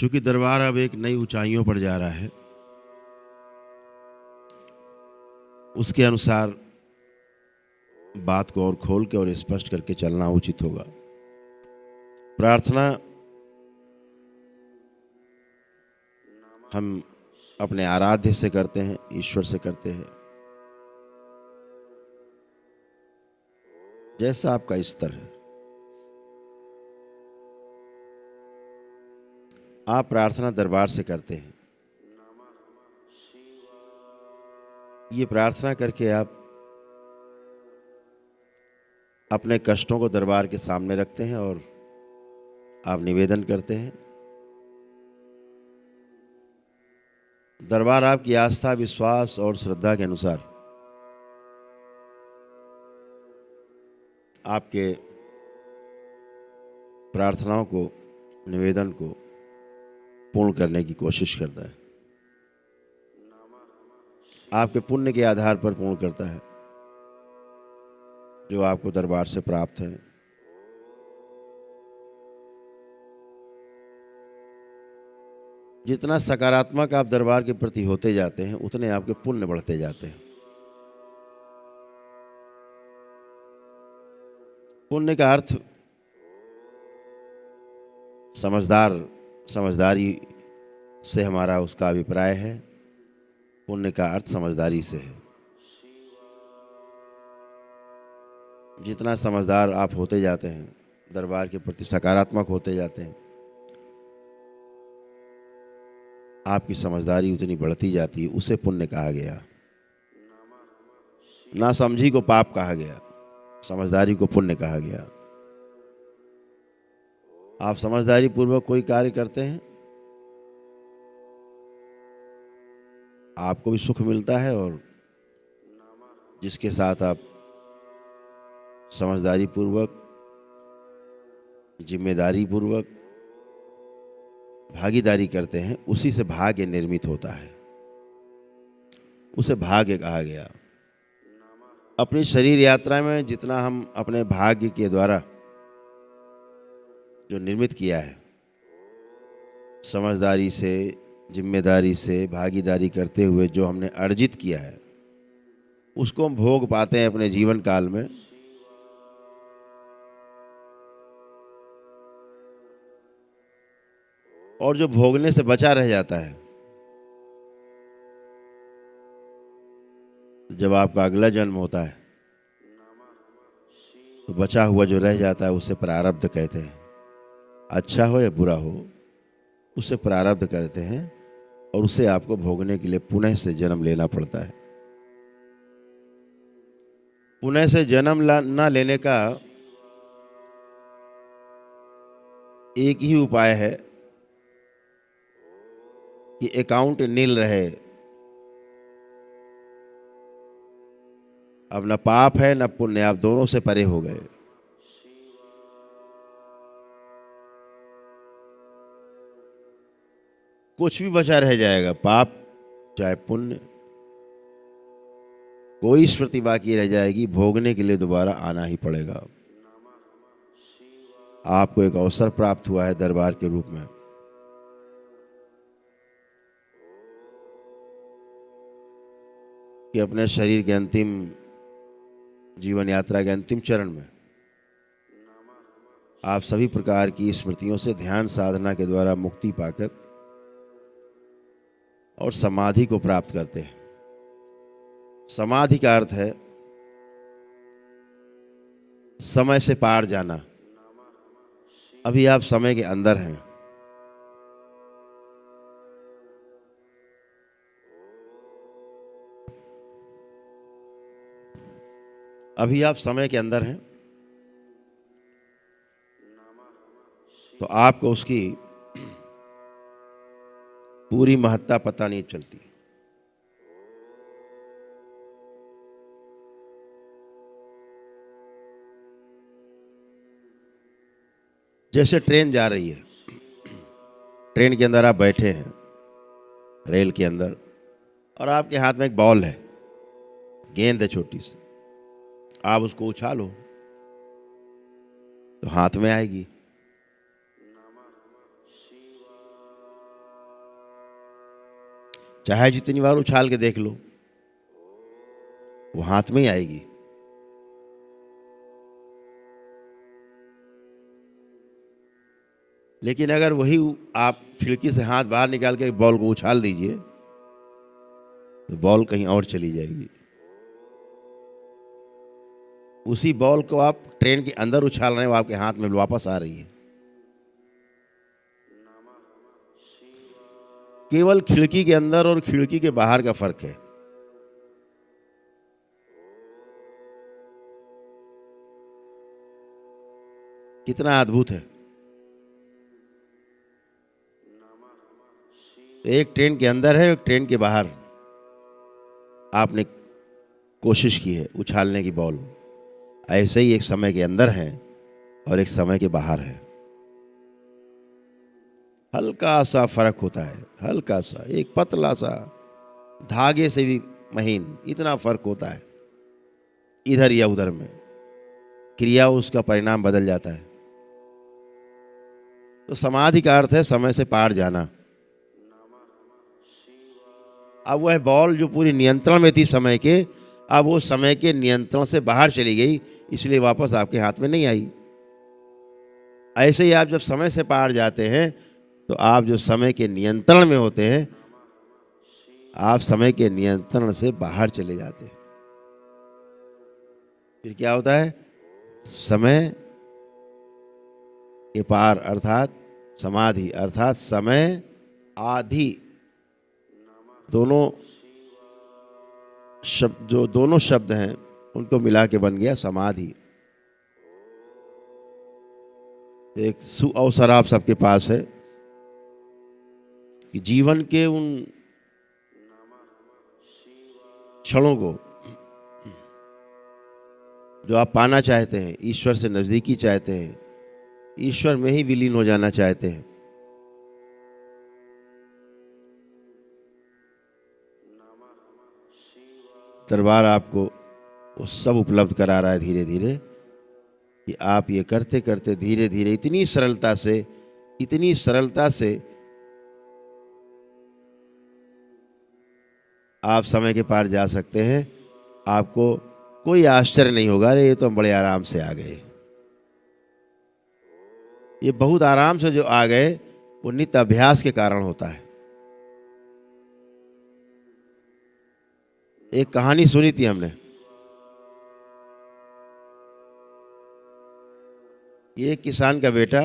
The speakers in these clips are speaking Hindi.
चूंकि दरबार अब एक नई ऊंचाइयों पर जा रहा है, उसके अनुसार बात को और खोल के और स्पष्ट करके चलना उचित होगा। प्रार्थना हम अपने आराध्य से करते हैं, ईश्वर से करते हैं, जैसा आपका स्तर है। आप प्रार्थना दरबार से करते हैं। ये प्रार्थना करके आप अपने कष्टों को दरबार के सामने रखते हैं और आप निवेदन करते हैं। दरबार आपकी आस्था, विश्वास और श्रद्धा के अनुसार आपके प्रार्थनाओं को, निवेदन को पूर्ण करने की कोशिश करता है। आपके पुण्य के आधार पर पूर्ण करता है जो आपको दरबार से प्राप्त है। जितना सकारात्मक आप दरबार के प्रति होते जाते हैं, उतने आपके पुण्य बढ़ते जाते हैं। पुण्य का अर्थ समझदारी से हमारा उसका अभिप्राय है। पुण्य का अर्थ समझदारी से है। जितना समझदार आप होते जाते हैं, दरबार के प्रति सकारात्मक होते जाते हैं, आपकी समझदारी उतनी बढ़ती जाती है। उसे पुण्य कहा गया। ना समझी को पाप कहा गया, समझदारी को पुण्य कहा गया। आप समझदारी पूर्वक कोई कार्य करते हैं, आपको भी सुख मिलता है, और जिसके साथ आप समझदारी पूर्वक, जिम्मेदारी पूर्वक भागीदारी करते हैं, उसी से भाग्य निर्मित होता है। उसे भाग्य कहा गया। अपनी शरीर यात्रा में जितना हम अपने भाग्य के द्वारा जो निर्मित किया है, समझदारी से, जिम्मेदारी से भागीदारी करते हुए जो हमने अर्जित किया है, उसको हम भोग पाते हैं अपने जीवन काल में। और जो भोगने से बचा रह जाता है, जब आपका अगला जन्म होता है तो बचा हुआ जो रह जाता है उसे प्रारब्ध कहते हैं। अच्छा हो या बुरा हो, उसे प्रारब्ध कहते हैं, और उसे आपको भोगने के लिए पुनः से जन्म लेना पड़ता है। पुनः से जन्म ना लेने का एक ही उपाय है कि अकाउंट नील रहे। अब न पाप है न पुण्य, आप दोनों से परे हो गए। कुछ भी बचा रह जाएगा, पाप चाहे पुण्य, कोई स्मृति बाकी रह जाएगी। भोगने के लिए दोबारा आना ही पड़ेगा। आपको एक अवसर प्राप्त हुआ है दरबार के रूप में। कि अपने शरीर के अंतिम जीवन यात्रा के अंतिम चरण में आप सभी प्रकार की स्मृतियों से ध्यान साधना के द्वारा मुक्ति पाकर और समाधि को प्राप्त करते हैं। समाधि का अर्थ है समय से पार जाना। अभी आप समय के अंदर हैं। अभी आप समय के अंदर हैं, तो आपको उसकी पूरी महत्ता पता नहीं चलती। जैसे ट्रेन जा रही है, ट्रेन के अंदर आप बैठे हैं, रेल के अंदर, और आपके हाथ में एक बॉल है, गेंद है छोटी सी। आप उसको उछालो तो हाथ में आएगी। चाहे जितनी बार उछाल के देख लो, वो हाथ में ही आएगी। लेकिन अगर वही आप खिड़की से हाथ बाहर निकाल के बॉल को उछाल दीजिए तो बॉल कहीं और चली जाएगी। उसी बॉल को आप ट्रेन के अंदर उछाल रहे हैं, वो आपके हाथ में वापस आ रही है। केवल खिड़की के अंदर और खिड़की के बाहर का फर्क है। कितना अद्भुत है। एक ट्रेन के अंदर है, एक ट्रेन के बाहर आपने कोशिश की है उछालने की बॉल। ऐसे ही एक समय के अंदर है और एक समय के बाहर है। हल्का सा फर्क होता है, हल्का सा, एक पतला सा धागे से भी महीन, इतना फर्क होता है इधर या उधर में। क्रिया उसका परिणाम बदल जाता है। तो समाधि का अर्थ है समय से पार जाना। अब वह बॉल जो पूरी नियंत्रण में थी समय के, अब वो समय के नियंत्रण से बाहर चली गई, इसलिए वापस आपके हाथ में नहीं आई। ऐसे ही आप जब समय से पार जाते हैं तो आप जो समय के नियंत्रण में होते हैं, आप समय के नियंत्रण से बाहर चले जाते हैं। फिर क्या होता है? समय के पार अर्थात समाधि, अर्थात समय आधि, दोनों शब्द, जो दोनों शब्द हैं उनको मिला के बन गया समाधि। एक सुअवसर आप सबके पास है कि जीवन के उन क्षणों को जो आप पाना चाहते हैं, ईश्वर से नजदीकी चाहते हैं, ईश्वर में ही विलीन हो जाना चाहते हैं, दरबार आपको वो सब उपलब्ध करा रहा है धीरे धीरे, कि आप ये करते करते धीरे धीरे इतनी सरलता से आप समय के पार जा सकते हैं। आपको कोई आश्चर्य नहीं होगा, अरे ये तो हम बड़े आराम से आ गए। ये बहुत आराम से जो आ गए वो नित्य अभ्यास के कारण होता है। एक कहानी सुनी थी हमने, ये एक किसान का बेटा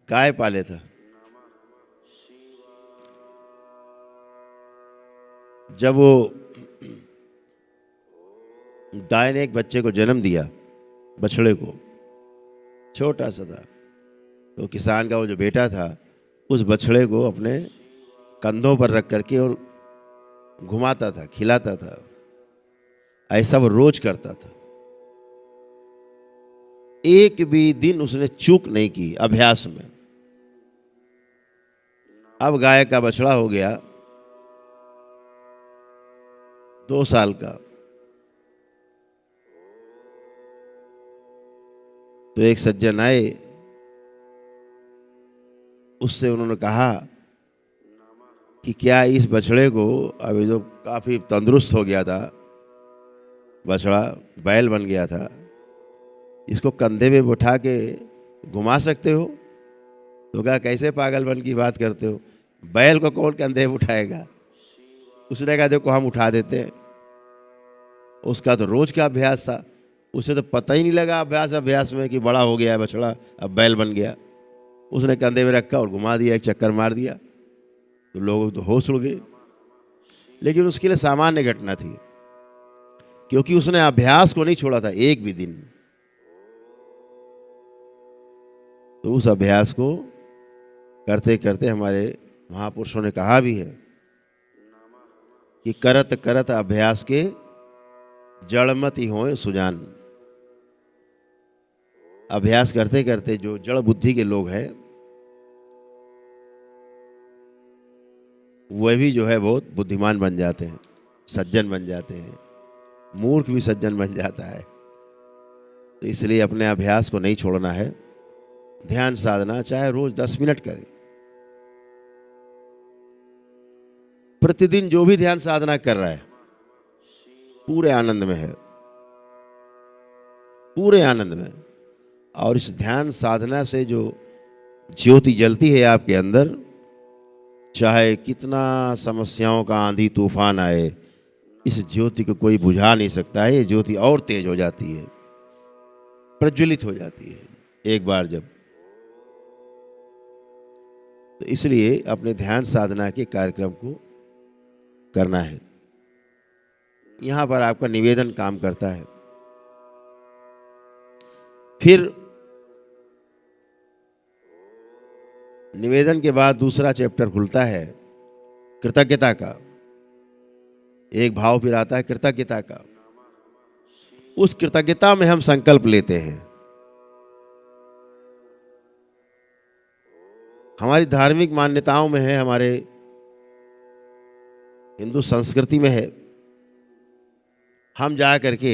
गाय पाले था। जब वो गाय ने एक बच्चे को जन्म दिया, बछड़े को, छोटा सा था, तो किसान का वो जो बेटा था उस बछड़े को अपने कंधों पर रख करके और घुमाता था, खिलाता था। ऐसा वो रोज करता था। एक भी दिन उसने चूक नहीं की अभ्यास में। अब गाय का बछड़ा हो गया 2 साल का, तो एक सज्जन आए, उससे उन्होंने कहा कि क्या इस बछड़े को, अभी जो काफी तंदुरुस्त हो गया था बछड़ा, बैल बन गया था, इसको कंधे पे उठा के घुमा सकते हो? तो कहा कैसे पागलपन की बात करते हो, बैल को कौन कंधे पे उठाएगा? उसने कहा देखो हम उठा देते हैं। उसका तो रोज का अभ्यास था, उसे तो पता ही नहीं लगा अभ्यास में कि बड़ा हो गया है बछड़ा, अब बैल बन गया। उसने कंधे में रखा और घुमा दिया, एक चक्कर मार दिया, तो लोग तो होश उड़ गए। लेकिन उसके लिए सामान्य घटना थी, क्योंकि उसने अभ्यास को नहीं छोड़ा था एक भी दिन। तो उस अभ्यास को करते करते हमारे महापुरुषों ने कहा भी है कि करत करत अभ्यास के जड़मति होए सुजान। अभ्यास करते करते जो जड़ बुद्धि के लोग हैं वह भी जो है बहुत बुद्धिमान बन जाते हैं, सज्जन बन जाते हैं। मूर्ख भी सज्जन बन जाता है। तो इसलिए अपने अभ्यास को नहीं छोड़ना है। ध्यान साधना चाहे रोज 10 मिनट करें। प्रतिदिन जो भी ध्यान साधना कर रहा है पूरे आनंद में है, पूरे आनंद में। और इस ध्यान साधना से जो ज्योति जलती है आपके अंदर, चाहे कितना समस्याओं का आंधी तूफान आए, इस ज्योति को कोई बुझा नहीं सकता है। ये ज्योति और तेज हो जाती है, प्रज्वलित हो जाती है एक बार जब। तो इसलिए अपने ध्यान साधना के कार्यक्रम को करना है। यहां पर आपका निवेदन काम करता है। फिर निवेदन के बाद दूसरा चैप्टर खुलता है कृतज्ञता का। एक भाव फिर आता है कृतज्ञता का। उस कृतज्ञता में हम संकल्प लेते हैं। हमारी धार्मिक मान्यताओं में है, हमारे हिंदू संस्कृति में है, हम जा करके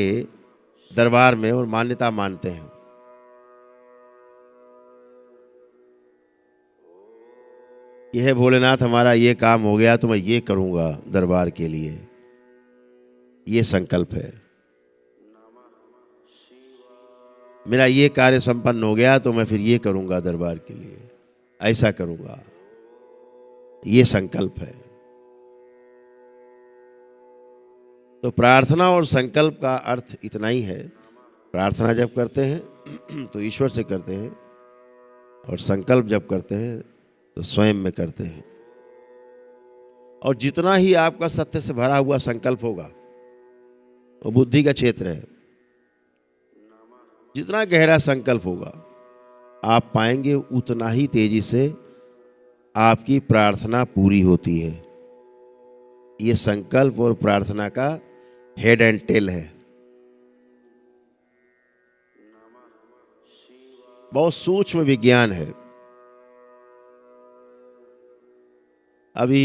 दरबार में और मान्यता मानते हैं। यह भोलेनाथ हमारा ये काम हो गया तो मैं ये करूंगा दरबार के लिए, ये संकल्प है। मेरा ये कार्य संपन्न हो गया तो मैं फिर ये करूंगा दरबार के लिए, ऐसा करूंगा, ये संकल्प है। तो प्रार्थना और संकल्प का अर्थ इतना ही है। प्रार्थना जब करते हैं तो ईश्वर से करते हैं, और संकल्प जब करते हैं तो स्वयं में करते हैं। और जितना ही आपका सत्य से भरा हुआ संकल्प होगा, वो बुद्धि का क्षेत्र है, जितना गहरा संकल्प होगा आप पाएंगे उतना ही तेजी से आपकी प्रार्थना पूरी होती है। ये संकल्प और प्रार्थना का हेड एंड टेल है। बहुत सूक्ष्म विज्ञान है। अभी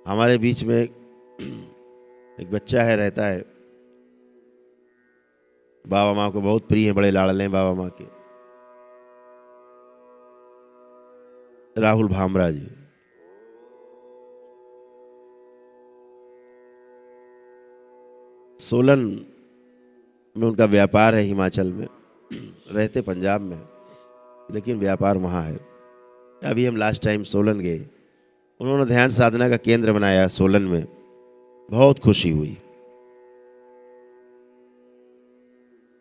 हमारे बीच में एक बच्चा है, रहता है, बाबा माँ को बहुत प्रिय है, बड़े लाडले हैं बाबा माँ के, राहुल भामरा जी। सोलन में उनका व्यापार है, हिमाचल में, रहते पंजाब में, लेकिन व्यापार वहाँ है। अभी हम लास्ट टाइम सोलन गए, उन्होंने ध्यान साधना का केंद्र बनाया सोलन में। बहुत खुशी हुई,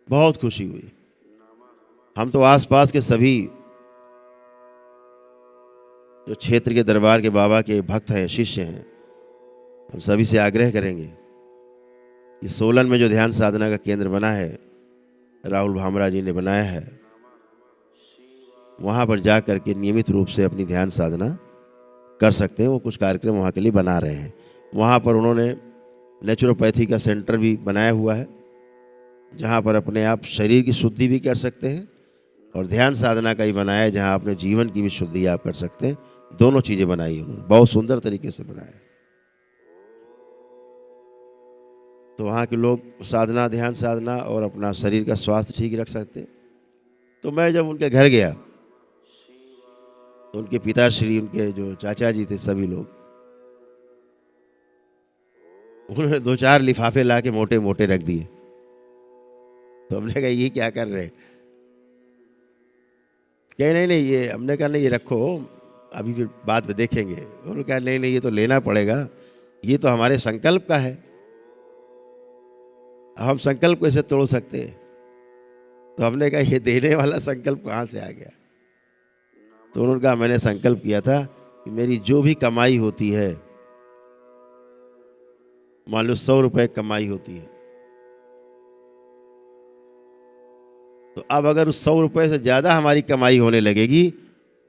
बहुत खुशी हुई। हम तो आसपास के सभी जो क्षेत्र के दरबार के बाबा के भक्त हैं, शिष्य हैं, हम सभी से आग्रह करेंगे कि सोलन में जो ध्यान साधना का केंद्र बना है, राहुल भामरा जी ने बनाया है, वहाँ पर जा कर के नियमित रूप से अपनी ध्यान साधना कर सकते हैं। वो कुछ कार्यक्रम वहाँ के लिए बना रहे हैं। वहाँ पर उन्होंने नेचुरोपैथी का सेंटर भी बनाया हुआ है, जहाँ पर अपने आप शरीर की शुद्धि भी कर सकते हैं, और ध्यान साधना का ही बनाया है जहाँ अपने जीवन की भी शुद्धि आप कर सकते हैं। दोनों चीज़ें बनाई उन्होंने, बहुत सुंदर तरीके से बनाया। तो वहाँ के लोग साधना, ध्यान साधना और अपना शरीर का स्वास्थ्य ठीक रख सकते हैं। तो मैं जब उनके घर गया तो उनके पिताश्री, उनके जो चाचा जी थे, सभी लोग, उन्होंने 2-4 लिफाफे ला के मोटे मोटे रख दिए। तो हमने कहा ये क्या कर रहे हैं? कहे नहीं नहीं, ये, हमने कहा नहीं ये रखो, अभी फिर बाद में देखेंगे। उन्होंने कहा नहीं नहीं, ये तो लेना पड़ेगा, ये तो हमारे संकल्प का है, हम संकल्प कैसे तोड़ सकते हैं? तो हमने कहा ये देने वाला संकल्प कहाँ से आ गया? तो उन्होंने कहा मैंने संकल्प किया था कि मेरी जो भी कमाई होती है, मान लो 100 रुपए कमाई होती है, तो अब अगर उस 100 रुपए से ज़्यादा हमारी कमाई होने लगेगी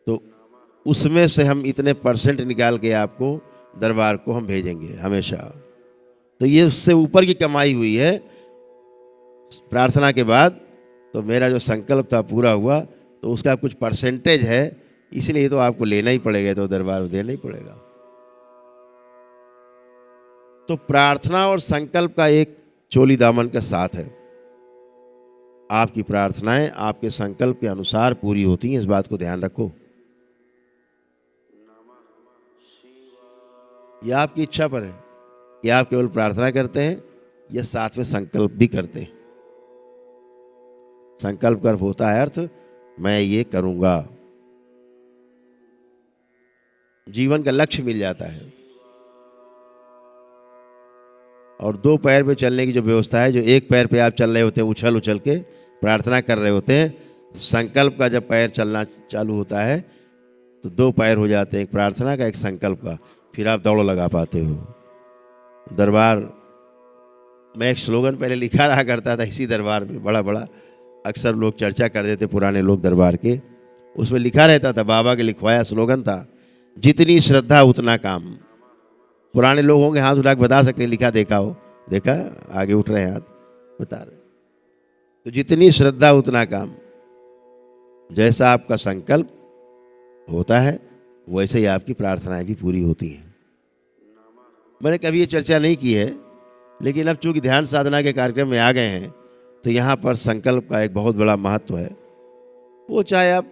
तो उसमें से हम इतने % निकाल के आपको दरबार को हम भेजेंगे हमेशा। तो ये उससे ऊपर की कमाई हुई है प्रार्थना के बाद, तो मेरा जो संकल्प था पूरा हुआ, तो उसका कुछ % है, इसलिए तो आपको लेना ही पड़ेगा, तो दरबार में देना ही पड़ेगा। तो प्रार्थना और संकल्प का एक चोली दामन का साथ है। आपकी प्रार्थनाएं आपके संकल्प के अनुसार पूरी होती हैं, इस बात को ध्यान रखो। यह आपकी इच्छा पर है कि आप केवल प्रार्थना करते हैं या साथ में संकल्प भी करते हैं। संकल्प का होता है अर्थ मैं ये करूंगा, जीवन का लक्ष्य मिल जाता है। और दो पैर पे चलने की जो व्यवस्था है, जो एक पैर पे आप चल रहे होते हैं उछल उछल के प्रार्थना कर रहे होते हैं, संकल्प का जब पैर चलना चालू होता है तो दो पैर हो जाते हैं, एक प्रार्थना का एक संकल्प का, फिर आप दौड़ लगा पाते हो। दरबार में एक स्लोगन पहले लिखा रहा करता था, इसी दरबार में बड़ा बड़ा अक्सर लोग चर्चा कर देते, पुराने लोग दरबार के, उसमें लिखा रहता था, बाबा के लिखवाया स्लोगन था, जितनी श्रद्धा उतना काम। पुराने लोग होंगे हाथ उठा के बता सकते हैं, लिखा देखा हो, देखा आगे उठ रहे हैं हाथ बता रहे। तो जितनी श्रद्धा उतना काम, जैसा आपका संकल्प होता है वैसे ही आपकी प्रार्थनाएं भी पूरी होती हैं। मैंने कभी ये चर्चा नहीं की है, लेकिन अब चूंकि ध्यान साधना के कार्यक्रम में आ गए हैं तो यहाँ पर संकल्प का एक बहुत बड़ा महत्व है। वो चाहे आप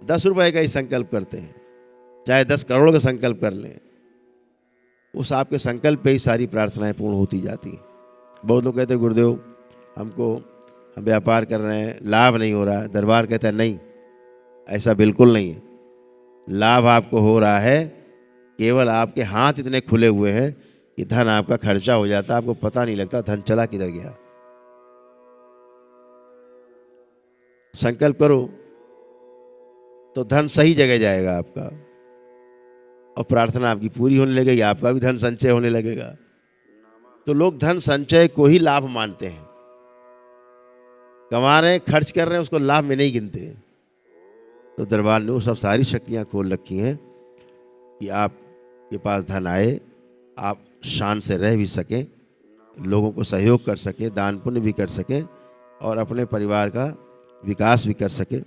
10 रुपए का ही संकल्प करते हैं, चाहे 10 करोड़ का संकल्प कर लें, उस आपके संकल्प पे ही सारी प्रार्थनाएं पूर्ण होती जाती हैं। बहुत लोग कहते हैं गुरुदेव हम व्यापार कर रहे हैं, लाभ नहीं हो रहा है। दरबार कहता है नहीं, ऐसा बिल्कुल नहीं है। लाभ आपको हो रहा है, केवल आपके हाथ इतने खुले हुए हैं कि धन आपका खर्चा हो जाता है, आपको पता नहीं लगता धन चला किधर गया। संकल्प करो तो धन सही जगह जाएगा आपका, और प्रार्थना आपकी पूरी होने लगेगी, आपका भी धन संचय होने लगेगा। तो लोग धन संचय को ही लाभ मानते हैं, कमा रहे हैं खर्च कर रहे हैं उसको लाभ में नहीं गिनते। तो दरबार ने वो सब सारी शक्तियां खोल रखी हैं कि आपके पास धन आए, आप शान से रह भी सकें, लोगों को सहयोग कर सकें, दान पुण्य भी कर सकें, और अपने परिवार का विकास भी कर सकें,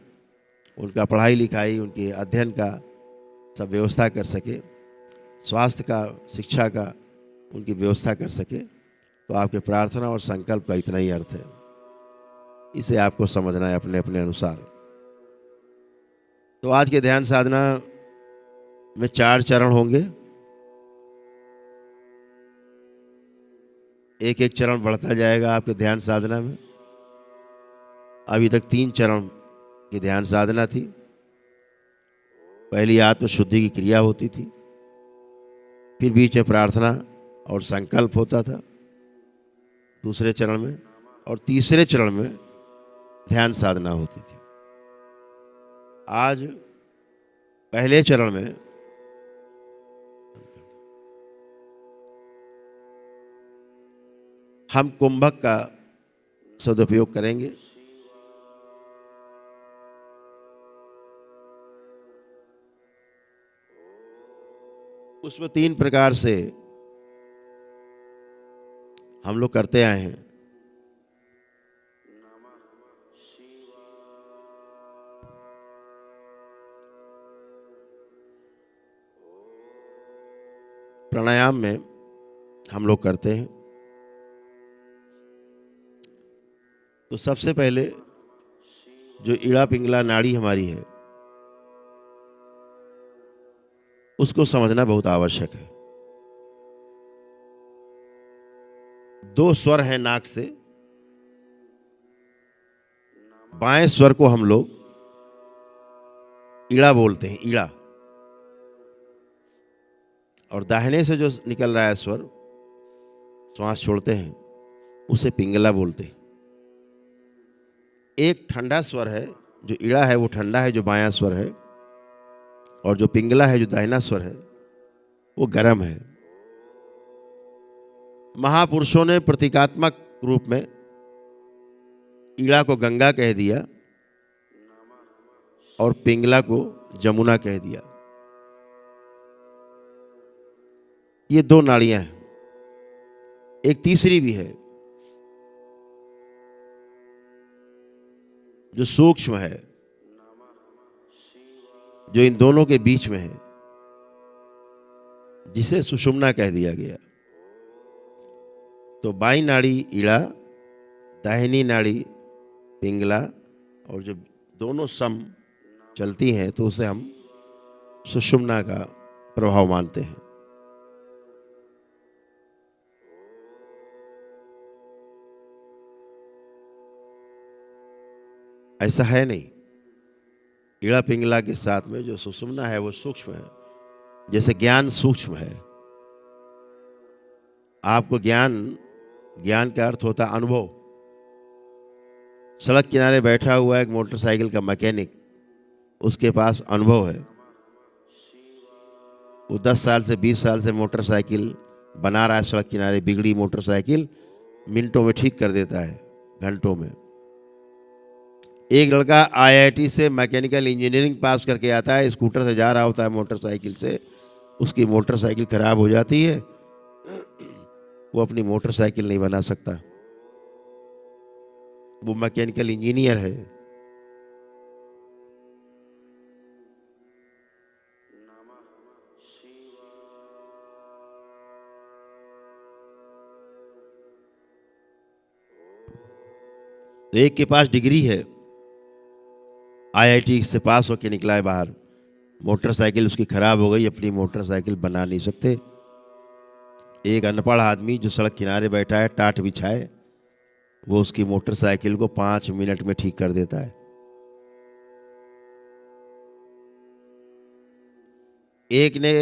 उनका पढ़ाई लिखाई, उनके अध्ययन का सब व्यवस्था कर सके, स्वास्थ्य का, शिक्षा का उनकी व्यवस्था कर सके। तो आपके प्रार्थना और संकल्प का इतना ही अर्थ है, इसे आपको समझना है अपने अपने अनुसार। तो आज के ध्यान साधना में 4 चरण होंगे, एक एक चरण बढ़ता जाएगा आपके ध्यान साधना में। अभी तक 3 चरण की ध्यान साधना थी। पहली आत्म शुद्धि की क्रिया होती थी, फिर बीच में प्रार्थना और संकल्प होता था दूसरे चरण में, और तीसरे चरण में ध्यान साधना होती थी। आज पहले चरण में हम कुंभक का सदुपयोग करेंगे। उसमें 3 प्रकार से हम लोग करते आए हैं। प्राणायाम में हम लोग करते हैं। तो सबसे पहले जो ईड़ा पिंगला नाड़ी हमारी है उसको समझना बहुत आवश्यक है। 2 स्वर हैं नाक से, बाएं स्वर को हम लोग ईड़ा बोलते हैं, ईड़ा, और दाहिने से जो निकल रहा है स्वर, श्वास छोड़ते हैं, उसे पिंगला बोलते हैं। एक ठंडा स्वर है, जो ईड़ा है वो ठंडा है, जो बायां स्वर है, और जो पिंगला है, जो दाहिना स्वर है, वो गर्म है। महापुरुषों ने प्रतीकात्मक रूप में ईड़ा को गंगा कह दिया और पिंगला को जमुना कह दिया। ये 2 नाड़ियां हैं। एक तीसरी भी है जो सूक्ष्म है, जो इन दोनों के बीच में है, जिसे सुषुम्ना कह दिया गया। तो बाईं नाड़ी ईड़ा, दाहिनी नाड़ी पिंगला, और जब दोनों सम चलती हैं तो उसे हम सुषुम्ना का प्रभाव मानते हैं। ऐसा है नहीं, इड़ा पिंगला के साथ में जो सुषुम्ना है वो सूक्ष्म है, जैसे ज्ञान सूक्ष्म है। आपको ज्ञान का अर्थ होता है अनुभव। सड़क किनारे बैठा हुआ एक मोटरसाइकिल का मैकेनिक, उसके पास अनुभव है। वो 10 साल से 20 साल से मोटरसाइकिल बना रहा है, सड़क किनारे बिगड़ी मोटरसाइकिल मिनटों में ठीक कर देता है, घंटों में। एक लड़का आईआईटी से मैकेनिकल इंजीनियरिंग पास करके आता है, स्कूटर से जा रहा होता है मोटरसाइकिल से, उसकी मोटरसाइकिल खराब हो जाती है, वो अपनी मोटरसाइकिल नहीं बना सकता, वो मैकेनिकल इंजीनियर है। तो एक के पास डिग्री है, आईआईटी से पास होके निकला है बाहर, मोटरसाइकिल उसकी खराब हो गई, अपनी मोटरसाइकिल बना नहीं सकते। एक अनपढ़ आदमी जो सड़क किनारे बैठा है, टाट बिछाए, वो उसकी मोटरसाइकिल को 5 मिनट में ठीक कर देता है। एक ने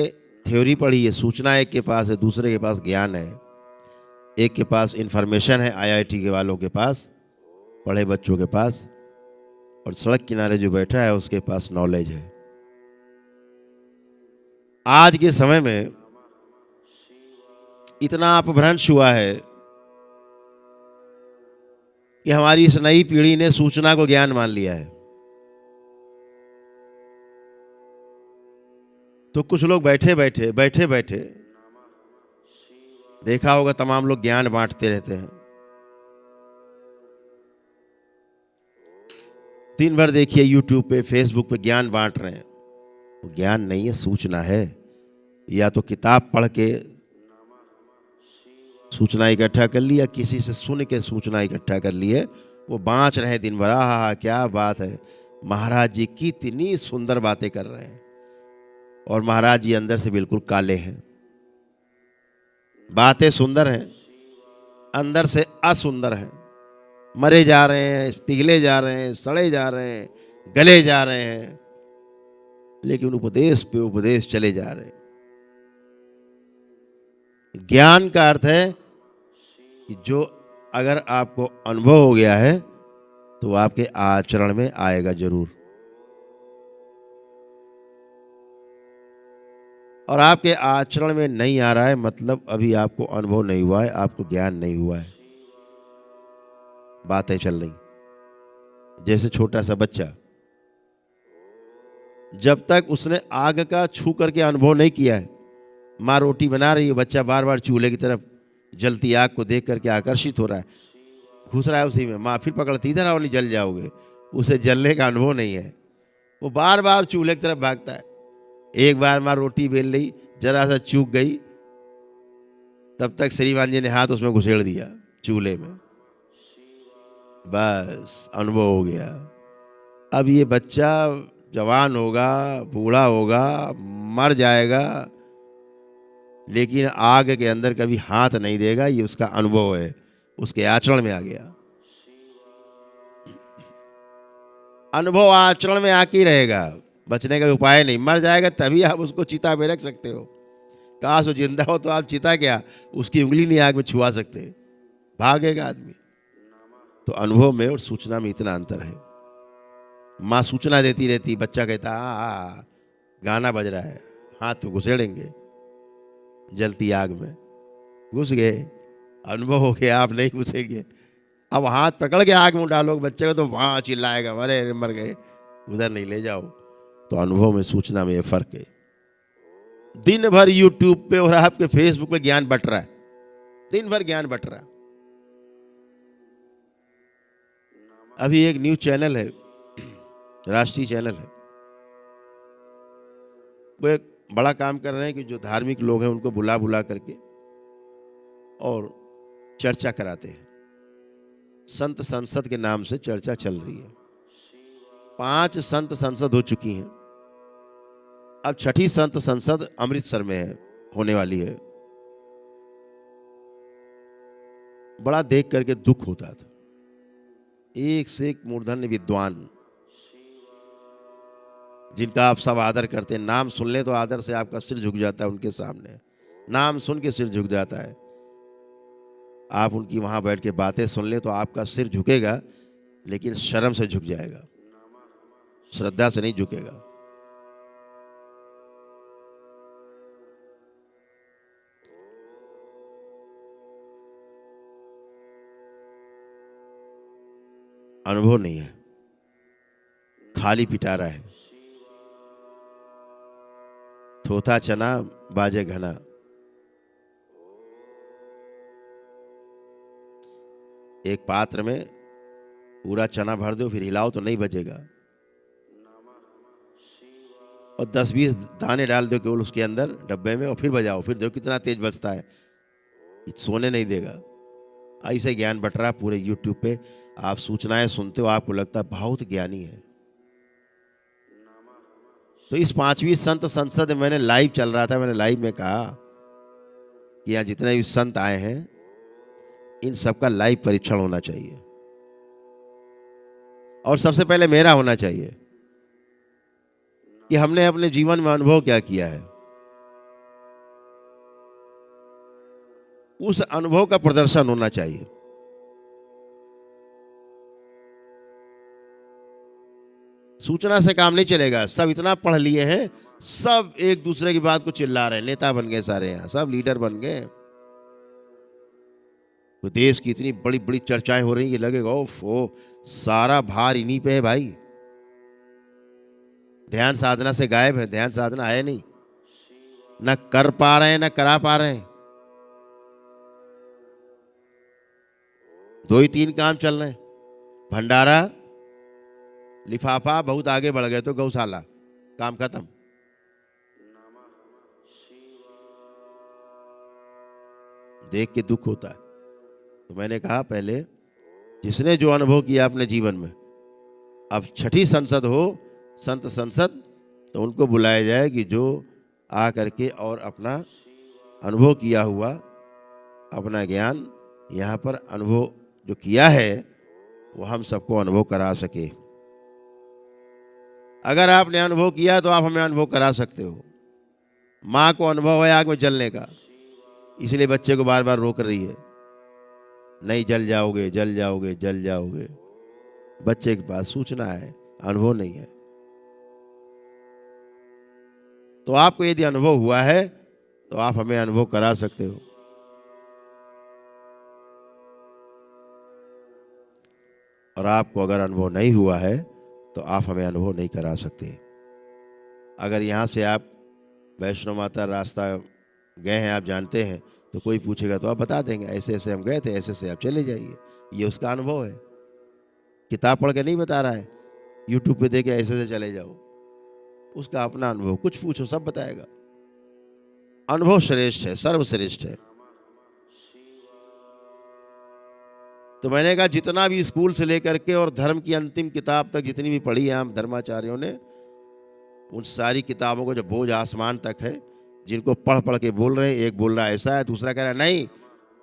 थ्योरी पढ़ी है, सूचना एक के पास है, दूसरे के पास ज्ञान है। एक के पास इंफॉर्मेशन है, आईआईटी के वालों के पास, पढ़े बच्चों के पास, और सड़क किनारे जो बैठा है उसके पास नॉलेज है। आज के समय में इतना अपभ्रंश हुआ है कि हमारी इस नई पीढ़ी ने सूचना को ज्ञान मान लिया है। तो कुछ लोग बैठे बैठे देखा होगा, तमाम लोग ज्ञान बांटते रहते हैं। दिन भर देखिए यूट्यूब पे, फेसबुक पे ज्ञान बांट रहे हैं। वो ज्ञान नहीं है, सूचना है। या तो किताब पढ़ के सूचना इकट्ठा कर ली, या किसी से सुन के सूचना इकट्ठा कर ली है, वो बाँच रहे हैं दिन भर। आहा, क्या बात है, महाराज जी कितनी सुंदर बातें कर रहे हैं, और महाराज जी अंदर से बिल्कुल काले हैं। बातें सुंदर हैं, अंदर से असुंदर हैं, मरे जा रहे हैं, पिघले जा रहे हैं, सड़े जा रहे हैं, गले जा रहे हैं, लेकिन उपदेश पे उपदेश चले जा रहे हैं। ज्ञान का अर्थ है कि जो अगर आपको अनुभव हो गया है तो आपके आचरण में आएगा जरूर, और आपके आचरण में नहीं आ रहा है मतलब अभी आपको अनुभव नहीं हुआ है, आपको ज्ञान नहीं हुआ है। बातें चल रही जैसे छोटा सा बच्चा, जब तक उसने आग का छू करके अनुभव नहीं किया है, माँ रोटी बना रही है, बच्चा बार बार चूल्हे की तरफ जलती आग को देख करके आकर्षित हो रहा है, घुस रहा है उसी में, माँ फिर पकड़ती, इधर आओ नहीं जल जाओगे, उसे जलने का अनुभव नहीं है, वो बार बार चूल्हे की तरफ भागता है। एक बार माँ रोटी बेल ली, जरा सा चूक गई, तब तक श्रीमान जी ने हाथ उसमें घुसेड़ दिया चूल्हे में, बस अनुभव हो गया। अब ये बच्चा जवान होगा, बूढ़ा होगा, मर जाएगा, लेकिन आग के अंदर कभी हाथ नहीं देगा, ये उसका अनुभव है, उसके आचरण में आ गया। अनुभव आचरण में आके ही रहेगा, बचने का उपाय नहीं। मर जाएगा तभी आप उसको चिता में रख सकते हो, काश वो जिंदा हो तो आप चिता क्या, उसकी उंगली नहीं आग में छुआ सकते, भागेगा आदमी। तो अनुभव में और सूचना में इतना अंतर है। माँ सूचना देती रहती, बच्चा कहता हाँ गाना बज रहा है, हाथ तो घुसेड़ेंगे, जलती आग में घुस गए, अनुभव हो गया आप नहीं घुसेंगे। अब हाथ पकड़ के आग में डालो बच्चे को तो वहाँ चिल्लाएगा, अरे मर गए, उधर नहीं ले जाओ। तो अनुभव में सूचना में ये फर्क है। दिन भर यूट्यूब पे और आपके फेसबुक पे ज्ञान बट रहा है, दिन भर ज्ञान बट रहा है। अभी एक न्यूज चैनल है, राष्ट्रीय चैनल है, वो एक बड़ा काम कर रहे हैं कि जो धार्मिक लोग हैं उनको बुला बुला करके और चर्चा कराते हैं। संत संसद के नाम से चर्चा चल रही है। 5 संत संसद हो चुकी हैं, अब 6ठी संत संसद अमृतसर में है, होने वाली है। बड़ा देख करके दुख होता था। एक से एक मूर्धन्य विद्वान, जिनका आप सब आदर करते हैं, नाम सुन ले तो आदर से आपका सिर झुक जाता है उनके सामने, नाम सुन के सिर झुक जाता है। आप उनकी वहां बैठ के बातें सुन ले तो आपका सिर झुकेगा, लेकिन शर्म से झुक जाएगा, श्रद्धा से नहीं झुकेगा। अनुभव नहीं है, खाली पिटारा है। थोथा चना बाजे घना। एक पात्र में पूरा चना भर दो, फिर हिलाओ तो नहीं बजेगा, और 10-20 दाने डाल दो केवल उसके अंदर डब्बे में, और फिर बजाओ, फिर देखो कितना तेज बजता है, सोने नहीं देगा। ऐसे ज्ञान बट रहा पूरे यूट्यूब पे, आप सूचनाएं सुनते हो, आपको लगता है बहुत ज्ञानी है। तो इस 5वीं संत संसद में मैंने लाइव चल रहा था, मैंने लाइव में कहा कि यहाँ जितने भी संत आए हैं इन सबका लाइव परीक्षण होना चाहिए, और सबसे पहले मेरा होना चाहिए कि हमने अपने जीवन में अनुभव क्या किया है, उस अनुभव का प्रदर्शन होना चाहिए। सूचना से काम नहीं चलेगा। सब इतना पढ़ लिए हैं, सब एक दूसरे की बात को चिल्ला रहे हैं, नेता बन गए सारे, यहाँ सब लीडर बन गए। तो देश की इतनी बड़ी बड़ी चर्चाएं हो रही है, लगेगा ओ सारा भार इन्हीं पे है भाई। ध्यान साधना से गायब है, ध्यान साधना है नहीं, न कर पा रहे हैं न करा पा रहे हैं। 2 ही 3 काम चल रहे हैं, भंडारा, लिफाफा, बहुत आगे बढ़ गए तो गौशाला, काम खत्म। देख के दुख होता है। तो मैंने कहा पहले जिसने जो अनुभव किया अपने जीवन में, अब 6ठी संसद हो, संत संसद, तो उनको बुलाया जाए कि जो आ करके और अपना अनुभव किया हुआ, अपना ज्ञान यहाँ पर अनुभव जो किया है वो हम सबको अनुभव करा सके। अगर आपने अनुभव किया तो आप हमें अनुभव करा सकते हो। माँ को अनुभव है आग में जलने का, इसलिए बच्चे को बार बार रोक रही है, नहीं जल जाओगे जल जाओगे जल जाओगे। बच्चे के पास सूचना है, अनुभव नहीं है। तो आपको यदि अनुभव हुआ है तो आप हमें अनुभव करा सकते हो। और आपको अगर अनुभव नहीं हुआ है तो आप हमें अनुभव नहीं करा सकते। अगर यहाँ से आप वैष्णो माता रास्ता गए हैं, आप जानते हैं, तो कोई पूछेगा तो आप बता देंगे ऐसे ऐसे हम गए थे, ऐसे ऐसे आप चले जाइए। ये उसका अनुभव है, किताब पढ़ के नहीं बता रहा है, यूट्यूब पे देखे ऐसे ऐसे चले जाओ, उसका अपना अनुभव। कुछ पूछो सब बताएगा। अनुभव श्रेष्ठ है, सर्वश्रेष्ठ है। तो मैंने कहा जितना भी स्कूल से लेकर के और धर्म की अंतिम किताब तक जितनी भी पढ़ी है हम धर्माचार्यों ने, उन सारी किताबों को जो बोझ आसमान तक है, जिनको पढ़ पढ़ के बोल रहे हैं, एक बोल रहा है ऐसा है, दूसरा कह रहा है नहीं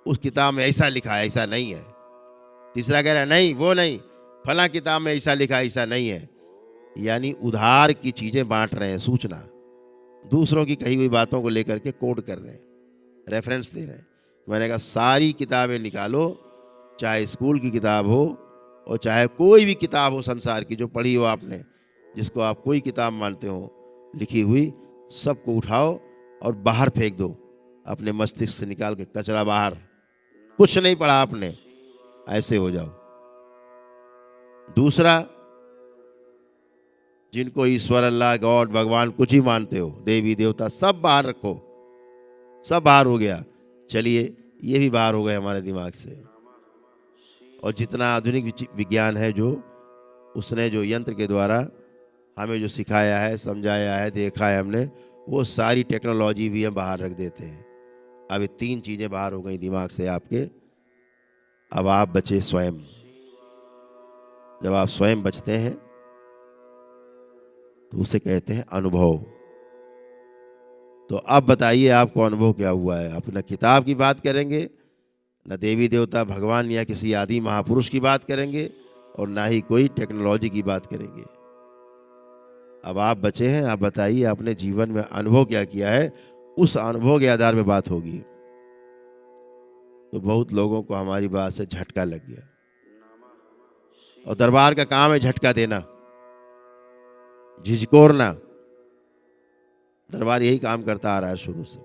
उस किताब में ऐसा लिखा है, ऐसा नहीं है, तीसरा कह रहा है नहीं वो नहीं, फला किताब में ऐसा लिखा है, ऐसा नहीं है। यानी उधार की चीजें बांट रहे हैं, सूचना दूसरों की कही हुई बातों को लेकर के कोट कर रहे हैं, रेफरेंस दे रहे हैं। मैंने कहा सारी किताबें निकालो, चाहे स्कूल की किताब हो और चाहे कोई भी किताब हो संसार की जो पढ़ी हो आपने, जिसको आप कोई किताब मानते हो लिखी हुई, सबको उठाओ और बाहर फेंक दो, अपने मस्तिष्क से निकाल के कचरा बाहर। कुछ नहीं पढ़ा आपने, ऐसे हो जाओ। दूसरा, जिनको ईश्वर, अल्लाह, गॉड, भगवान कुछ ही मानते हो, देवी देवता, सब बाहर रखो। सब बाहर हो गया, चलिए ये भी बाहर हो गए हमारे दिमाग से। और जितना आधुनिक विज्ञान है, जो उसने जो यंत्र के द्वारा हमें जो सिखाया है, समझाया है, देखा है हमने, वो सारी टेक्नोलॉजी भी हम बाहर रख देते हैं। अब ये 3 चीज़ें बाहर हो गई दिमाग से आपके। अब आप बचे स्वयं। जब आप स्वयं बचते हैं तो उसे कहते हैं अनुभव। तो अब बताइए आपको अनुभव क्या हुआ है? आप न किताब की बात करेंगे, न देवी देवता भगवान या किसी आदि महापुरुष की बात करेंगे, और ना ही कोई टेक्नोलॉजी की बात करेंगे। अब आप बचे हैं, आप बताइए आपने जीवन में अनुभव क्या किया है, उस अनुभव के आधार पे बात होगी। तो बहुत लोगों को हमारी बात से झटका लग गया, और दरबार का काम है झटका देना, झिझकोरना। दरबार यही काम करता आ रहा है शुरू से।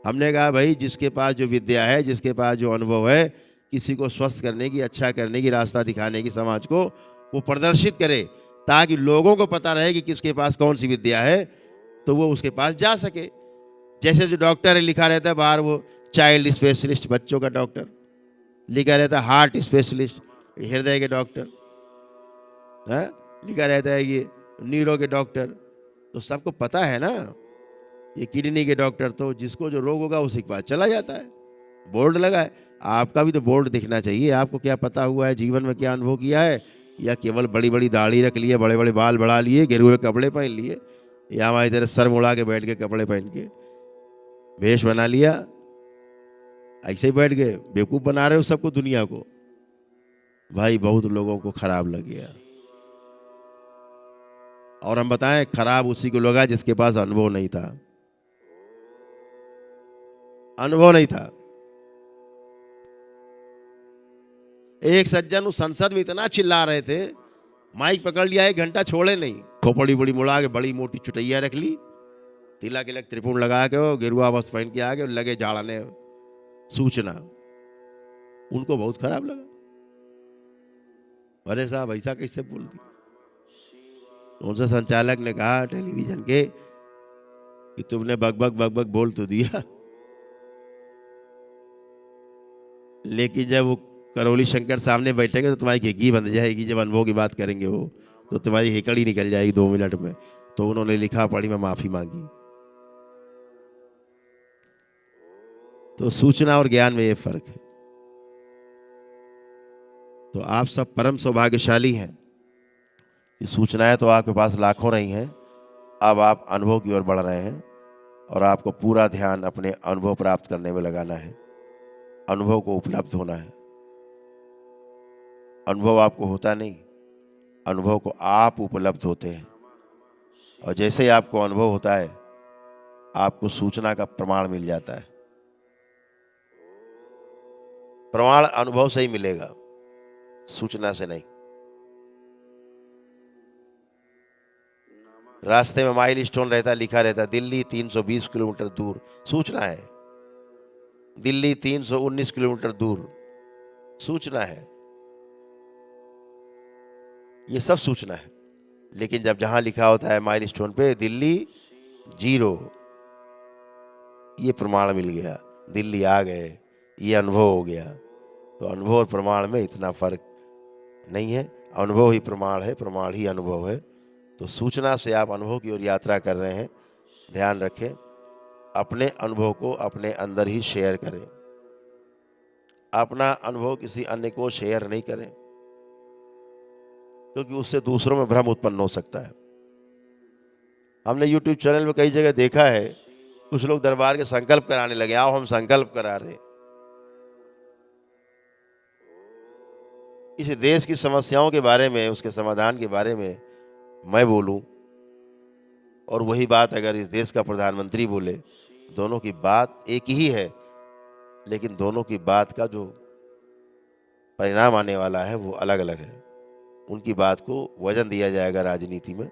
हमने कहा भाई जिसके पास जो विद्या है, जिसके पास जो अनुभव है, किसी को स्वस्थ करने की, अच्छा करने की, रास्ता दिखाने की समाज को, वो प्रदर्शित करे, ताकि लोगों को पता रहे कि किसके पास कौन सी विद्या है, तो वो उसके पास जा सके। जैसे जो डॉक्टर है लिखा रहता है बाहर, वो चाइल्ड स्पेशलिस्ट, बच्चों का डॉक्टर, लिखा रहता है हार्ट स्पेशलिस्ट, हृदय के डॉक्टर, लिखा रहता है ये न्यूरो के डॉक्टर। तो सबको पता है ना, ये किडनी के डॉक्टर, तो जिसको जो रोग होगा उसी के पास चला जाता है। बोर्ड लगा है, आपका भी तो बोर्ड दिखना चाहिए। आपको क्या पता हुआ है, जीवन में क्या अनुभव किया है, या केवल बड़ी बड़ी दाढ़ी रख लिए, बड़े बड़े बाल बढ़ा लिए, गिरे हुए कपड़े पहन लिए, या हमारी तरह सर मुड़ा के बैठ के कपड़े पहन के भेष बना लिया, ऐसे ही बैठ गए, बेवकूफ़ बना रहे हो सबको, दुनिया को। भाई बहुत लोगों को खराब लग गया। और हम बताएं, खराब उसी को लगा जिसके पास अनुभव नहीं था। अनुभव नहीं था। एक सज्जन उस संसद में इतना चिल्ला रहे थे, माइक पकड़ लिया, 1 घंटा छोड़े नहीं, खोपड़ी बड़ी मुड़ा के बड़ी मोटी चुटैया रख ली, तिलक तिलक त्रिपुण लगा के, गिरुआ बस पहन के आगे लगे झाड़ने सूचना। उनको बहुत खराब लगा, अरे साहब ऐसा कैसे बोल दिया। उनसे संचालक ने कहा टेलीविजन के कि तुमने बकबक बकबक बोल तो दिया, लेकिन जब वो करौली शंकर सामने बैठेंगे तो तुम्हारी खिड़की बंद जाएगी। जब अनुभव की बात करेंगे वो, तो तुम्हारी हेकड़ी निकल जाएगी 2 मिनट में। तो उन्होंने लिखा पढ़ी में माफी मांगी। तो सूचना और ज्ञान में ये फर्क है। तो आप सब परम सौभाग्यशाली हैं कि सूचनाएं तो आपके पास लाखों रही हैं, अब आप अनुभव की ओर बढ़ रहे हैं, और आपको पूरा ध्यान अपने अनुभव प्राप्त करने में लगाना है, अनुभव को उपलब्ध होना है। अनुभव आपको होता नहीं, अनुभव को आप उपलब्ध होते हैं। और जैसे ही आपको अनुभव होता है, आपको सूचना का प्रमाण मिल जाता है। प्रमाण अनुभव से ही मिलेगा, सूचना से नहीं। रास्ते में माइल स्टोन रहता, लिखा रहता दिल्ली 320 किलोमीटर दूर, सूचना है। दिल्ली 319 किलोमीटर दूर, सूचना है। ये सब सूचना है। लेकिन जब जहां लिखा होता है माइल स्टोन पे दिल्ली 0, ये प्रमाण मिल गया, दिल्ली आ गए, ये अनुभव हो गया। तो अनुभव और प्रमाण में इतना फर्क नहीं है। अनुभव ही प्रमाण है, प्रमाण ही अनुभव है। तो सूचना से आप अनुभव की ओर यात्रा कर रहे हैं। ध्यान रखें, अपने अनुभव को अपने अंदर ही शेयर करें। अपना अनुभव किसी अन्य को शेयर नहीं करें, क्योंकि उससे दूसरों में भ्रम उत्पन्न हो सकता है। हमने YouTube चैनल में कई जगह देखा है, कुछ लोग दरबार के संकल्प कराने लगे, आओ हम संकल्प करा रहे। इस देश की समस्याओं के बारे में, उसके समाधान के बारे में मैं बोलूं, और वही बात अगर इस देश का प्रधानमंत्री बोले, दोनों की बात एक ही है, लेकिन दोनों की बात का जो परिणाम आने वाला है वो अलग अलग है। उनकी बात को वजन दिया जाएगा राजनीति में।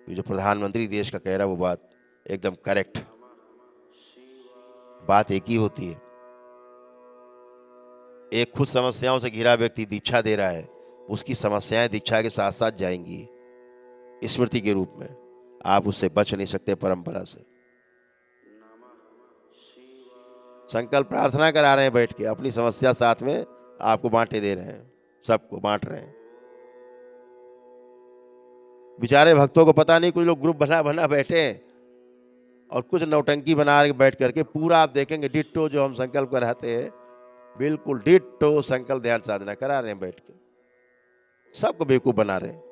जो प्रधानमंत्री देश का कह रहा है वो बात एकदम करेक्ट, बात एक ही होती है। एक खुद समस्याओं से घिरा व्यक्ति दीक्षा दे रहा है, उसकी समस्याएं दीक्षा के साथ साथ जाएंगी स्मृति के रूप में। आप उससे बच नहीं सकते परंपरा से। संकल्प प्रार्थना करा रहे हैं बैठ के, अपनी समस्या साथ में आपको बांटे दे रहे हैं, सबको बांट रहे हैं। बेचारे भक्तों को पता नहीं, कुछ लोग ग्रुप बना बना बैठे हैं और कुछ नौटंकी बना के बैठ करके पूरा आप देखेंगे डिट्टो जो हम संकल्प कराते हैं बिल्कुल डिट्टो संकल्प ध्यान साधना करा रहे हैं बैठ के, सबको बेवकूफ बना रहे हैं।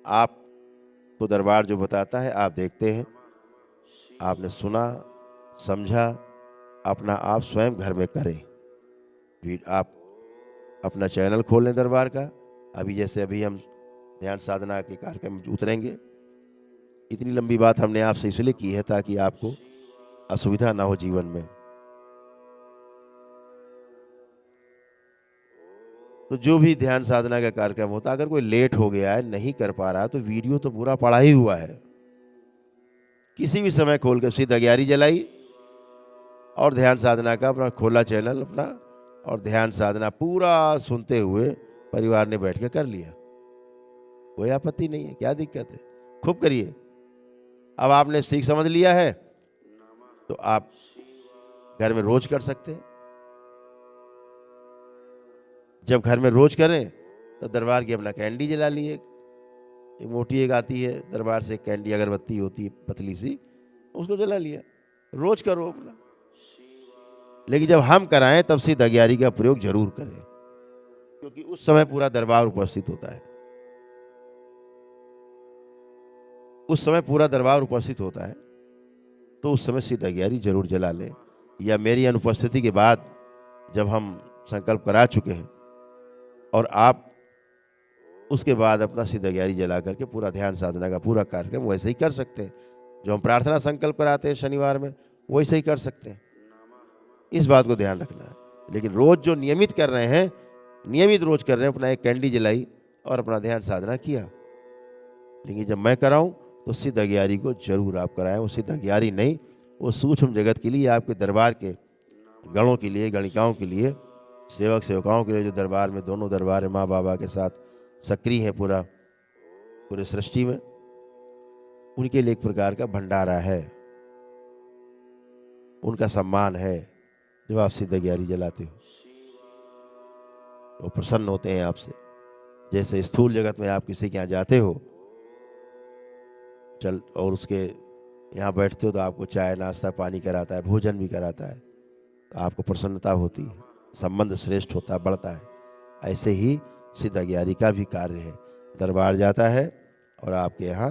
आपको दरबार जो बताता है आप देखते हैं, आपने सुना समझा, अपना आप स्वयं घर में करें। फिर आप अपना चैनल खोल लें दरबार का। अभी हम ध्यान साधना के कार्यक्रम में उतरेंगे। इतनी लंबी बात हमने आपसे इसलिए की है ताकि आपको असुविधा ना हो जीवन में। तो जो भी ध्यान साधना का कार्यक्रम होता, अगर कोई लेट हो गया है, नहीं कर पा रहा, तो वीडियो तो पूरा पड़ा ही हुआ है। किसी भी समय खोल कर सीधा 11 जलाई और ध्यान साधना का अपना खोला चैनल अपना, और ध्यान साधना पूरा सुनते हुए परिवार ने बैठ के कर लिया। कोई आपत्ति नहीं है, क्या दिक्कत है, खूब करिए। अब आपने सीख समझ लिया है तो आप घर में रोज कर सकते हैं। जब घर में रोज करें तो दरबार की अपना कैंडी जला लिए, एक मोटी एक आती है दरबार से, कैंडी अगरबत्ती होती है पतली सी, उसको जला लिया। रोज करो अपना। लेकिन जब हम कराएं तब सीधा 11 का प्रयोग जरूर करें, क्योंकि उस समय पूरा दरबार उपस्थित होता है। उस समय पूरा दरबार उपस्थित होता है, तो उस समय सीधा 11 जरूर जला लें। या मेरी अनुपस्थिति के बाद जब हम संकल्प करा चुके हैं और आप उसके बाद अपना सीधा 11 जला करके पूरा ध्यान साधना का पूरा कार्यक्रम वैसे ही कर सकते हैं। जो हम प्रार्थना संकल्प कराते हैं शनिवार में, वैसे ही कर सकते हैं। इस बात को ध्यान रखना है। लेकिन रोज जो नियमित कर रहे हैं, नियमित रोज कर रहे हैं, अपना एक कैंडी जलाई और अपना ध्यान साधना किया। लेकिन जब मैं कराऊं तो सीधा 11 को जरूर आप कराएं। वो सीधा 11 नहीं, वो सूक्ष्म जगत के लिए, आपके दरबार के गणों के लिए, गणिकाओं के लिए, सेवक सेवकाओं के लिए, जो दरबार में दोनों दरबार माँ बाबा के साथ सक्रिय है पूरे सृष्टि में, उनके लिए एक प्रकार का भंडारा है, उनका सम्मान है। जब आप सीधा 11 जलाते हो वो प्रसन्न होते हैं आपसे। जैसे स्थूल जगत में आप किसी के यहाँ जाते हो और उसके यहाँ बैठते हो तो आपको चाय नाश्ता पानी कराता है, भोजन भी कराता है, तो आपको प्रसन्नता होती है, संबंध श्रेष्ठ होता है, बढ़ता है। ऐसे ही सीधा 11 का भी कार्य है। दरबार जाता है और आपके यहाँ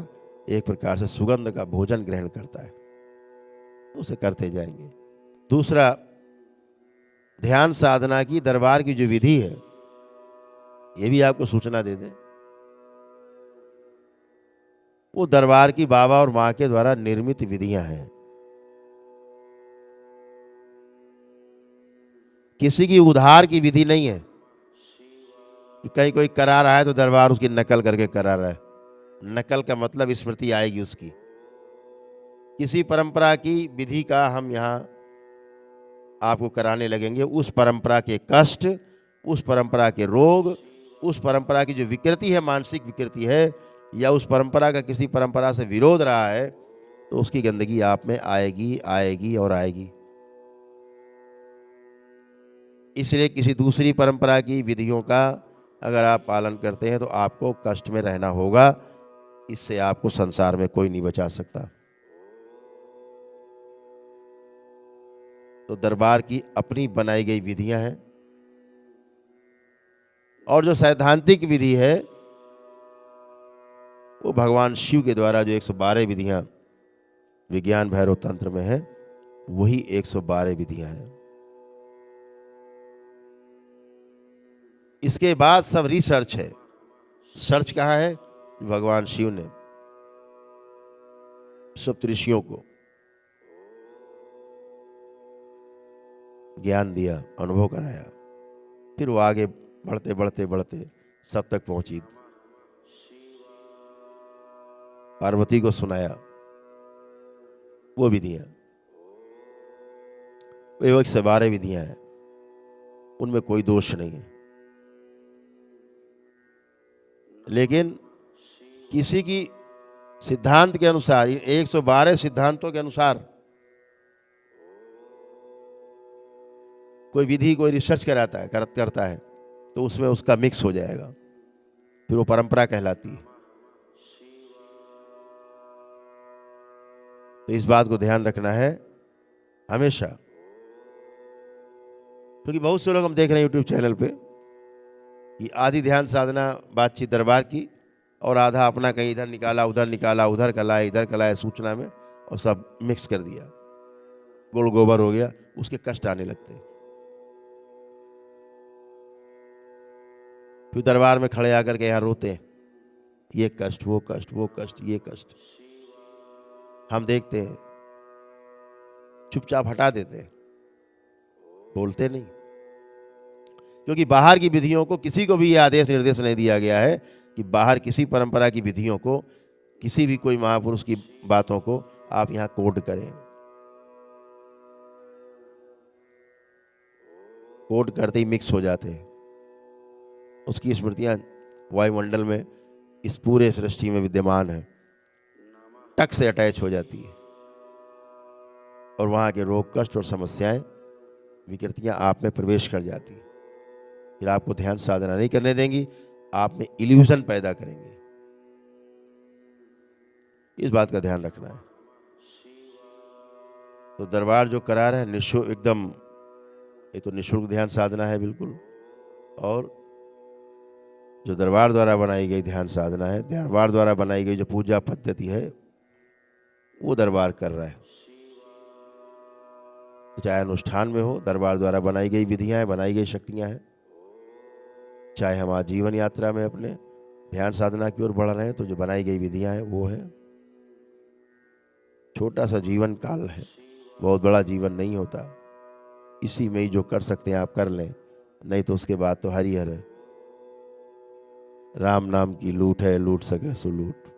एक प्रकार से सुगंध का भोजन ग्रहण करता है, उसे करते जाएंगे। दूसरा, ध्यान साधना की दरबार की जो विधि है, ये भी आपको सूचना दे दें, वो दरबार की बाबा और मां के द्वारा निर्मित विधियां हैं। किसी की उधार की विधि नहीं है कि कहीं कोई करा रहा है तो दरबार उसकी नकल करके करा रहा है। नकल का मतलब स्मृति आएगी उसकी। किसी परंपरा की विधि का हम यहाँ आपको कराने लगेंगे, उस परंपरा के कष्ट, उस परंपरा के रोग, उस परंपरा की जो विकृति है, मानसिक विकृति है, या उस परंपरा का किसी परंपरा से विरोध रहा है, तो उसकी गंदगी आप में आएगी आएगी और आएगी। इसलिए किसी दूसरी परंपरा की विधियों का अगर आप पालन करते हैं तो आपको कष्ट में रहना होगा। इससे आपको संसार में कोई नहीं बचा सकता। तो दरबार की अपनी बनाई गई विधियां हैं, और जो सैद्धांतिक विधि है वो भगवान शिव के द्वारा जो 112 विधियां विज्ञान भैरव तंत्र में है, वही 112 विधियां हैं। इसके बाद सब रिसर्च है। सर्च कहाँ है? भगवान शिव ने सप्तऋषियों को ज्ञान दिया, अनुभव कराया, फिर वो आगे बढ़ते बढ़ते बढ़ते सब तक पहुंची। पार्वती को सुनाया वो विधियां, वो 112 विधियां हैं, उनमें कोई दोष नहीं है। लेकिन किसी की सिद्धांत के अनुसार, 112 सिद्धांतों के अनुसार कोई विधि, कोई रिसर्च कराता है, करता है, तो उसमें उसका मिक्स हो जाएगा, फिर वो परंपरा कहलाती है। तो इस बात को ध्यान रखना है हमेशा। क्योंकि बहुत से लोग हम देख रहे हैं यूट्यूब चैनल पे कि आधी ध्यान साधना बातचीत दरबार की और आधा अपना कहीं इधर निकाला, उधर कलाए, इधर कलाए सूचना में, और सब मिक्स कर दिया, गुड़ गोबर हो गया, उसके कष्ट आने लगते हैं। फिर दरबार में खड़े आकर के यहाँ रोते हैं, ये कष्ट, वो कष्ट, वो कष्ट, ये कष्ट। हम देखते हैं, चुपचाप हटा देते हैं, बोलते नहीं। क्योंकि बाहर की विधियों को किसी को भी ये आदेश निर्देश नहीं दिया गया है कि बाहर किसी परंपरा की विधियों को, किसी भी कोई महापुरुष की बातों को आप यहां कोट करें। कोट करते ही मिक्स हो जाते हैं, उसकी स्मृतियां वायुमंडल में, इस पूरे सृष्टि में विद्यमान है, टक से अटैच हो जाती है, और वहां के रोग, कष्ट और समस्याएं, विकृतियां आप में प्रवेश कर जाती है। फिर आपको ध्यान साधना नहीं करने देंगी, आप में इल्यूजन पैदा करेंगे। इस बात का ध्यान रखना है। तो दरबार जो करा रहा है निःशुल्क, एकदम, ये तो निःशुल्क ध्यान साधना है बिल्कुल। और जो दरबार द्वारा बनाई गई ध्यान साधना है, दरबार द्वारा बनाई गई जो पूजा पद्धति है, वो दरबार कर रहा है। तो चाहे अनुष्ठान में हो, दरबार द्वारा बनाई गई विधियां हैं, बनाई गई शक्तियां हैं, चाहे हम आज जीवन यात्रा में अपने ध्यान साधना की ओर बढ़ रहे हैं, तो जो बनाई गई विधियां हैं वो है। छोटा सा जीवन काल है, बहुत बड़ा जीवन नहीं होता। इसी में ही जो कर सकते हैं आप कर लें, नहीं तो उसके बाद तो हरिहर है। राम नाम की लूट है, लूट सके सो लूट,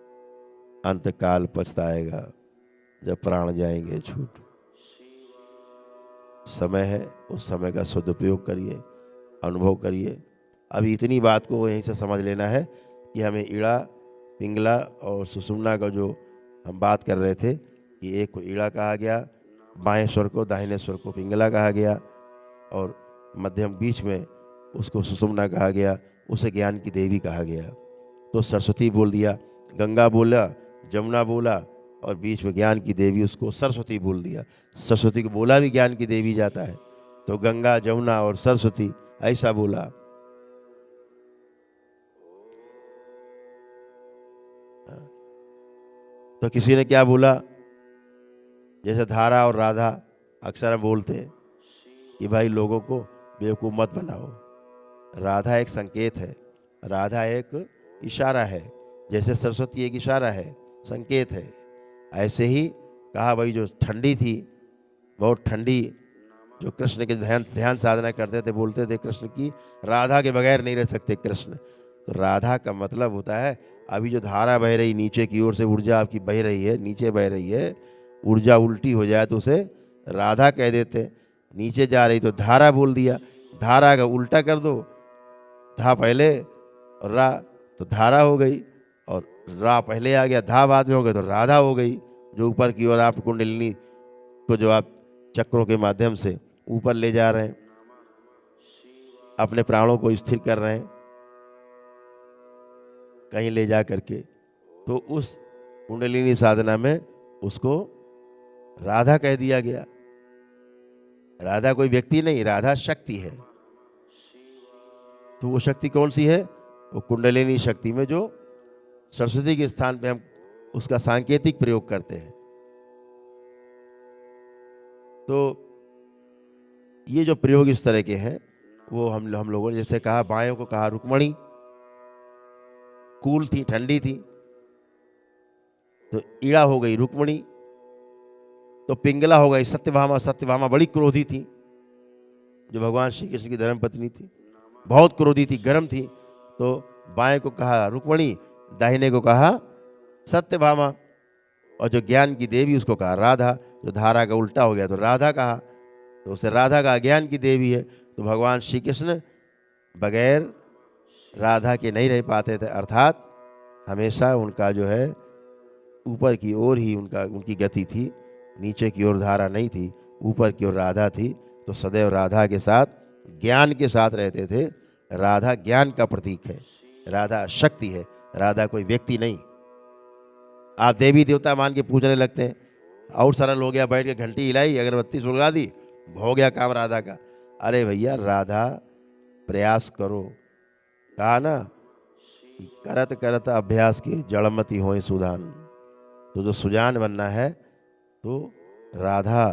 अंत काल पछताएगा जब प्राण जाएंगे छूट। समय है, उस समय का सदुपयोग करिए, अनुभव करिए। अभी इतनी बात को यहीं से समझ लेना है कि हमें ईड़ा, पिंगला और सुषुम्ना का जो हम बात कर रहे थे कि एक को ईड़ा कहा गया, बाएं स्वर को, दाहिने स्वर को पिंगला कहा गया, और मध्यम बीच में उसको सुषुम्ना कहा गया, उसे ज्ञान की देवी कहा गया। तो सरस्वती बोल दिया, गंगा बोला, जमुना बोला, और बीच में ज्ञान की देवी, उसको सरस्वती बोल दिया। सरस्वती को बोला भी ज्ञान की देवी जाता है, तो गंगा, जमुना और सरस्वती ऐसा बोला। तो किसी ने क्या बोला, जैसे धारा और राधा अक्सर हम बोलते हैं कि भाई लोगों को बेवकूफ़ मत बनाओ। राधा एक संकेत है, राधा एक इशारा है, जैसे सरस्वती एक इशारा है, संकेत है। ऐसे ही कहा भाई जो ठंडी थी, बहुत ठंडी, जो कृष्ण के ध्यान साधना करते थे, बोलते थे कृष्ण की राधा के बगैर नहीं रह सकते कृष्ण। तो राधा का मतलब होता है अभी जो धारा बह रही नीचे की ओर से, ऊर्जा आपकी बह रही है, नीचे बह रही है, ऊर्जा उल्टी हो जाए तो उसे राधा कह देते। नीचे जा रही तो धारा बोल दिया, धारा का उल्टा कर दो, धा पहले और रा, तो धारा हो गई, और रा पहले आ गया, धा बाद में हो गया, तो राधा हो गई। जो ऊपर की ओर आप कुंडलिनी को जो आप चक्रों के माध्यम से ऊपर ले जा रहे हैं, अपने प्राणों को स्थिर कर रहे हैं कहीं ले जा करके, तो उस कुंडलिनी साधना में उसको राधा कह दिया गया। राधा कोई व्यक्ति नहीं, राधा शक्ति है। तो वो शक्ति कौन सी है? वो कुंडलिनी शक्ति में जो सरस्वती के स्थान पे हम उसका सांकेतिक प्रयोग करते हैं। तो ये जो प्रयोग इस तरह के हैं, वो हम लोगों ने जैसे कहा, बायों को कहा रुक्मणी, कूल थी, ठंडी थी, तो ईड़ा हो गई रुक्मणी। तो पिंगला हो गई सत्यभामा, सत्यभामा बड़ी क्रोधी थी, जो भगवान श्री कृष्ण की धर्म पत्नी थी, बहुत क्रोधी थी, गर्म थी। तो बाएं को कहा रुक्मणी, दाहिने को कहा सत्यभामा, और जो ज्ञान की देवी उसको कहा राधा। जो धारा का उल्टा हो गया तो राधा कहा, तो उसे राधा का ज्ञान की देवी है। तो भगवान श्री कृष्ण बगैर राधा के नहीं रह पाते थे, अर्थात हमेशा उनका जो है ऊपर की ओर ही उनकी गति थी, नीचे की ओर धारा नहीं थी, ऊपर की ओर राधा थी। तो सदैव राधा के साथ, ज्ञान के साथ रहते थे। राधा ज्ञान का प्रतीक है, राधा शक्ति है, राधा कोई व्यक्ति नहीं। आप देवी देवता मान के पूजने लगते हैं, और सरल हो गया, बैठ के घंटी हिलाई, अगरबत्ती सुलगा दी, हो गया काम राधा का। अरे भैया राधा प्रयास करो, कहा ना कि करत करत अभ्यास की जड़मती होए सुधान। तो जो सुजान बनना है तो राधा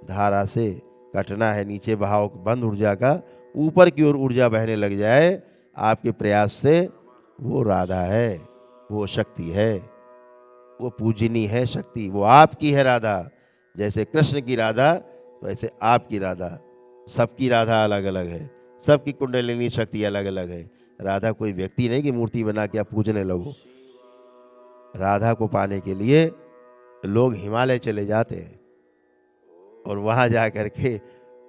धारा से कटना है, नीचे बहाव बंद ऊर्जा का, ऊपर की ओर ऊर्जा बहने लग जाए आपके प्रयास से। वो राधा है, वो शक्ति है, वो पूजनी है शक्ति, वो आपकी है राधा। जैसे कृष्ण की राधा तो ऐसे आपकी राधा। सबकी राधा अलग अलग है, सबकी कुंडलिनी शक्ति अलग अलग है। राधा कोई व्यक्ति नहीं कि मूर्ति बना के आप पूजने लगो। राधा को पाने के लिए लोग हिमालय चले जाते हैं और वहाँ जा करके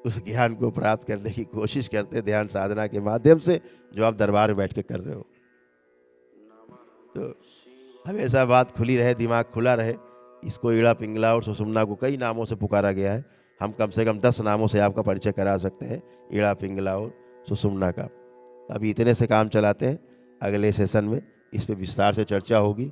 उस ज्ञान को प्राप्त करने की कोशिश करते, ध्यान साधना के माध्यम से, जो आप दरबार में बैठ के कर रहे हो। तो हमेशा बात खुली रहे, दिमाग खुला रहे। इसको ईड़ा पिंगला और सुषुम्ना को कई नामों से पुकारा गया है। हम कम से कम 10 नामों से आपका परिचय करा सकते हैं, ईड़ा पिंगला और सुषुम्ना का। अभी इतने से काम चलाते हैं, अगले सेशन में इस पे विस्तार से चर्चा होगी।